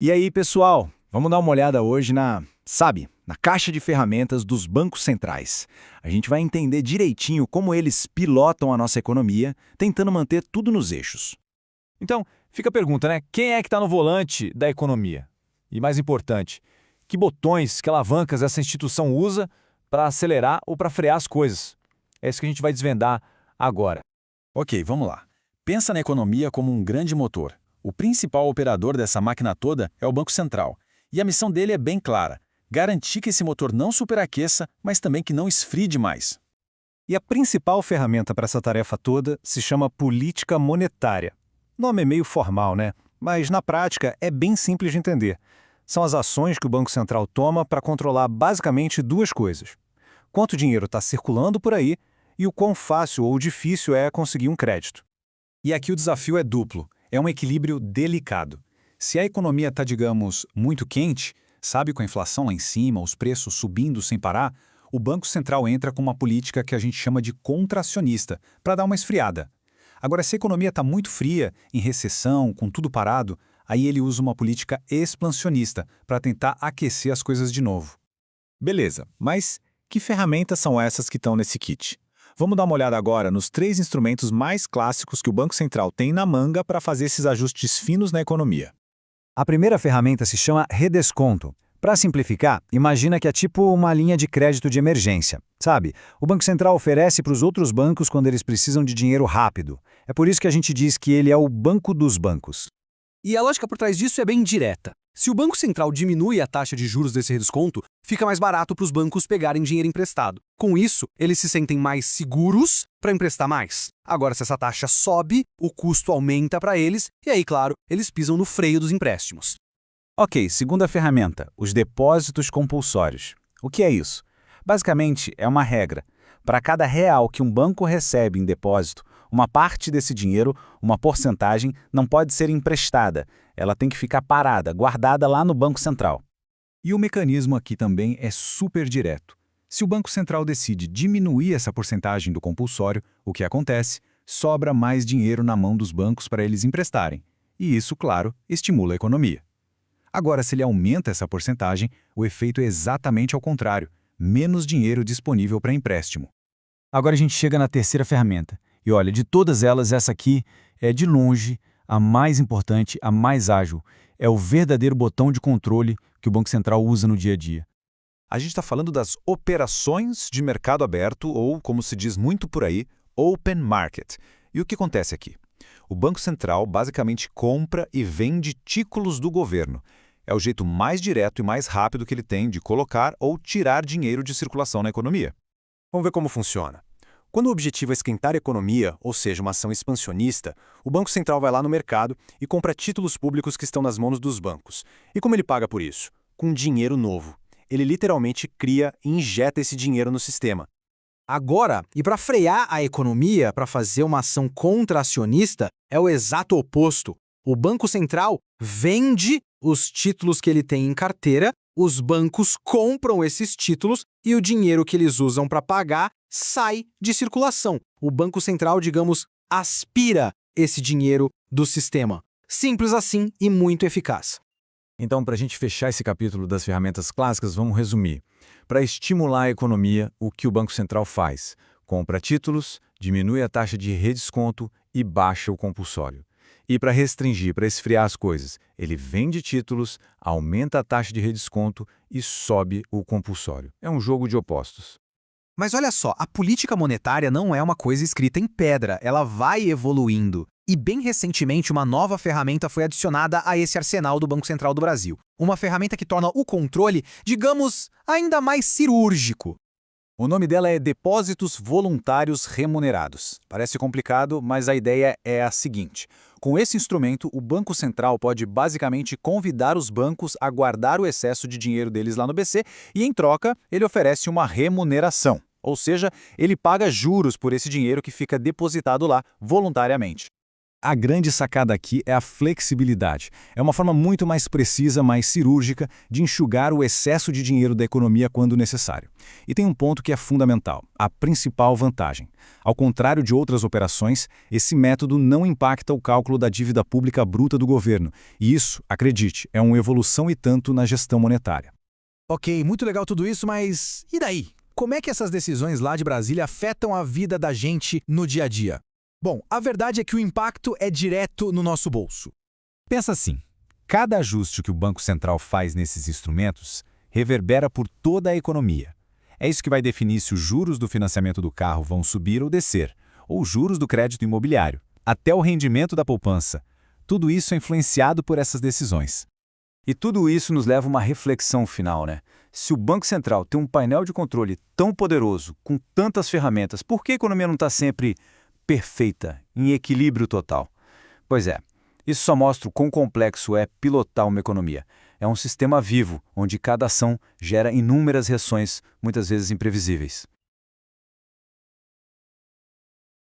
E aí, pessoal, vamos dar uma olhada hoje na caixa de ferramentas dos bancos centrais. A gente vai entender direitinho como eles pilotam a nossa economia, tentando manter tudo nos eixos. Então, fica a pergunta, né? Quem é que está no volante da economia? E mais importante, que botões, que alavancas essa instituição usa para acelerar ou para frear as coisas? É isso que a gente vai desvendar agora. Ok, vamos lá. Pensa na economia como um grande motor. O principal operador dessa máquina toda é o Banco Central. E a missão dele é bem clara: garantir que esse motor não superaqueça, mas também que não esfrie demais. E a principal ferramenta para essa tarefa toda se chama política monetária. O nome é meio formal, né? Mas na prática é bem simples de entender. São as ações que o Banco Central toma para controlar basicamente duas coisas: quanto dinheiro está circulando por aí e o quão fácil ou difícil é conseguir um crédito. E aqui o desafio é duplo. É um equilíbrio delicado. Se a economia está, digamos, muito quente, sabe, com a inflação lá em cima, os preços subindo sem parar, o Banco Central entra com uma política que a gente chama de contracionista, para dar uma esfriada. Agora, se a economia está muito fria, em recessão, com tudo parado, aí ele usa uma política expansionista, para tentar aquecer as coisas de novo. Beleza, mas que ferramentas são essas que estão nesse kit? Vamos dar uma olhada agora nos 3 instrumentos mais clássicos que o Banco Central tem na manga para fazer esses ajustes finos na economia. A primeira ferramenta se chama redesconto. Para simplificar, imagina que é tipo uma linha de crédito de emergência. Sabe, o Banco Central oferece para os outros bancos quando eles precisam de dinheiro rápido. É por isso que a gente diz que ele é o banco dos bancos. E a lógica por trás disso é bem direta. Se o Banco Central diminui a taxa de juros desse redesconto, fica mais barato para os bancos pegarem dinheiro emprestado. Com isso, eles se sentem mais seguros para emprestar mais. Agora, se essa taxa sobe, o custo aumenta para eles e aí, claro, eles pisam no freio dos empréstimos. Ok, segunda ferramenta, os depósitos compulsórios. O que é isso? Basicamente, é uma regra. Para cada real que um banco recebe em depósito, uma parte desse dinheiro, uma porcentagem, não pode ser emprestada. Ela tem que ficar parada, guardada lá no Banco Central. E o mecanismo aqui também é super direto. Se o Banco Central decide diminuir essa porcentagem do compulsório, o que acontece? Sobra mais dinheiro na mão dos bancos para eles emprestarem. E isso, claro, estimula a economia. Agora, se ele aumenta essa porcentagem, o efeito é exatamente ao contrário: menos dinheiro disponível para empréstimo. Agora a gente chega na terceira ferramenta. E olha, de todas elas, essa aqui é, de longe, a mais importante, a mais ágil. É o verdadeiro botão de controle que o Banco Central usa no dia a dia. A gente está falando das operações de mercado aberto ou, como se diz muito por aí, open market. E o que acontece aqui? O Banco Central basicamente compra e vende títulos do governo. É o jeito mais direto e mais rápido que ele tem de colocar ou tirar dinheiro de circulação na economia. Vamos ver como funciona. Quando o objetivo é esquentar a economia, ou seja, uma ação expansionista, o Banco Central vai lá no mercado e compra títulos públicos que estão nas mãos dos bancos. E como ele paga por isso? Com dinheiro novo. Ele literalmente cria e injeta esse dinheiro no sistema. Agora, e para frear a economia, para fazer uma ação contracionista, é o exato oposto. O Banco Central vende os títulos que ele tem em carteira, os bancos compram esses títulos e o dinheiro que eles usam para pagar sai de circulação. O Banco Central, digamos, aspira esse dinheiro do sistema. Simples assim e muito eficaz. Então, para a gente fechar esse capítulo das ferramentas clássicas, vamos resumir. Para estimular a economia, o que o Banco Central faz? Compra títulos, diminui a taxa de redesconto e baixa o compulsório. E para restringir, para esfriar as coisas, ele vende títulos, aumenta a taxa de redesconto e sobe o compulsório. É um jogo de opostos. Mas olha só, a política monetária não é uma coisa escrita em pedra, ela vai evoluindo. E bem recentemente uma nova ferramenta foi adicionada a esse arsenal do Banco Central do Brasil. Uma ferramenta que torna o controle, digamos, ainda mais cirúrgico. O nome dela é Depósitos Voluntários Remunerados. Parece complicado, mas a ideia é a seguinte: com esse instrumento, o Banco Central pode basicamente convidar os bancos a guardar o excesso de dinheiro deles lá no BC e, em troca, ele oferece uma remuneração. Ou seja, ele paga juros por esse dinheiro que fica depositado lá voluntariamente. A grande sacada aqui é a flexibilidade. É uma forma muito mais precisa, mais cirúrgica, de enxugar o excesso de dinheiro da economia quando necessário. E tem um ponto que é fundamental, a principal vantagem. Ao contrário de outras operações, esse método não impacta o cálculo da dívida pública bruta do governo. E isso, acredite, é uma evolução e tanto na gestão monetária. Ok, muito legal tudo isso, mas e daí? Como é que essas decisões lá de Brasília afetam a vida da gente no dia a dia? Bom, a verdade é que o impacto é direto no nosso bolso. Pensa assim, cada ajuste que o Banco Central faz nesses instrumentos reverbera por toda a economia. É isso que vai definir se os juros do financiamento do carro vão subir ou descer, ou os juros do crédito imobiliário, até o rendimento da poupança. Tudo isso é influenciado por essas decisões. E tudo isso nos leva a uma reflexão final, né? Se o Banco Central tem um painel de controle tão poderoso, com tantas ferramentas, por que a economia não está sempre perfeita, em equilíbrio total? Pois é, isso só mostra o quão complexo é pilotar uma economia. É um sistema vivo, onde cada ação gera inúmeras reações, muitas vezes imprevisíveis.